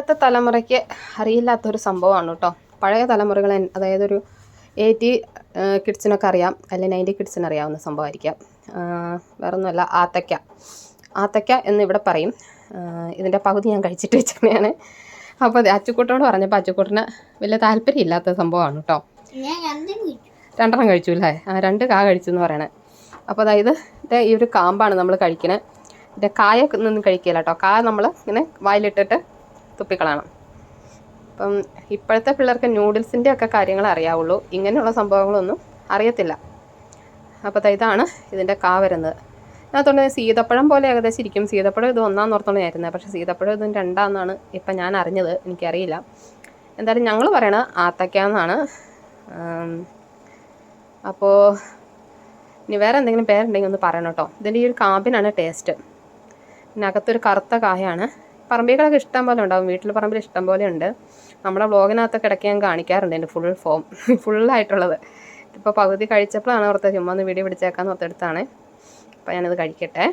ഇപ്പോഴത്തെ തലമുറയ്ക്ക് അറിയില്ലാത്തൊരു സംഭവമാണ് കേട്ടോ. പഴയ തലമുറകൾ, അതായത് ഒരു 80 കിഡ്സിനൊക്കെ അറിയാം, അല്ലെങ്കിൽ 90 കിഡ്സിന് അറിയാവുന്ന സംഭവമായിരിക്കാം. വേറൊന്നുമല്ല, ആത്തക്ക എന്നിവിടെ പറയും. ഇതിൻ്റെ പകുതി ഞാൻ കഴിച്ചിട്ട് വെച്ചാണ്. അപ്പോൾ അത് അച്ചുക്കുട്ടനോട് പറഞ്ഞപ്പോൾ അച്ചുക്കുട്ടന് വലിയ താല്പര്യമില്ലാത്ത സംഭവമാണ് കേട്ടോ. 2 കഴിച്ചു അല്ലേ? 2 കാ കഴിച്ചു എന്ന് പറയണേ. അപ്പോൾ അതായത് ഈ ഒരു കാമ്പാണ് നമ്മൾ കഴിക്കണത്. ഇതിൻ്റെ കായ ഒന്നും കഴിക്കില്ല കേട്ടോ. കായ നമ്മൾ ഇങ്ങനെ വായിലിട്ടിട്ട് തുപ്പിക്കളയണം. അപ്പം ഇപ്പോഴത്തെ പിള്ളേർക്ക് നൂഡിൽസിൻ്റെ ഒക്കെ കാര്യങ്ങൾ അറിയാവുള്ളൂ, ഇങ്ങനെയുള്ള സംഭവങ്ങളൊന്നും അറിയത്തില്ല. അപ്പോൾ ഇതാണ് ഇതിൻ്റെ കാ വരുന്നത്. അതിനകത്തുകൊണ്ട് സീതപ്പഴം പോലെ ഏകദേശം ഇരിക്കും. സീതപ്പഴം ഇത് 1 ഓർത്തോണമായിരുന്നത്, പക്ഷേ സീതപ്പഴം ഇത് 2 ഇപ്പം ഞാൻ അറിഞ്ഞത്. എനിക്കറിയില്ല. എന്തായാലും ഞങ്ങൾ പറയണത് ആത്തക്കാന്നാണ്. അപ്പോൾ ഇനി വേറെ എന്തെങ്കിലും പേരുണ്ടെങ്കിൽ ഒന്ന് പറയണം കേട്ടോ. ഇതിൻ്റെ ഈ ഒരു കാമ്പിനാണ് ടേസ്റ്റ്. ഇതിനകത്തൊരു കറുത്ത കായാണ്. പറമ്പികളൊക്കെ ഇഷ്ടം പോലെ ഉണ്ടാവും, വീട്ടിൽ പറമ്പിൽ ഇഷ്ടം പോലെ ഉണ്ട്. നമ്മുടെ വ്ളോഗിനകത്തൊക്കെ ഇടയ്ക്ക് ഞാൻ കാണിക്കാറുണ്ട് എൻ്റെ ഫുള്ളായിട്ടുള്ളത്. ഇപ്പോൾ പകുതി കഴിച്ചപ്പോഴാണ് ഓർത്തത് ചുമ്മാ ഒന്ന് വീഡിയോ പിടിച്ചേക്കാന്ന് ഓർത്തെടുത്താണ്. അപ്പോൾ ഞാനത് കഴിക്കട്ടെ.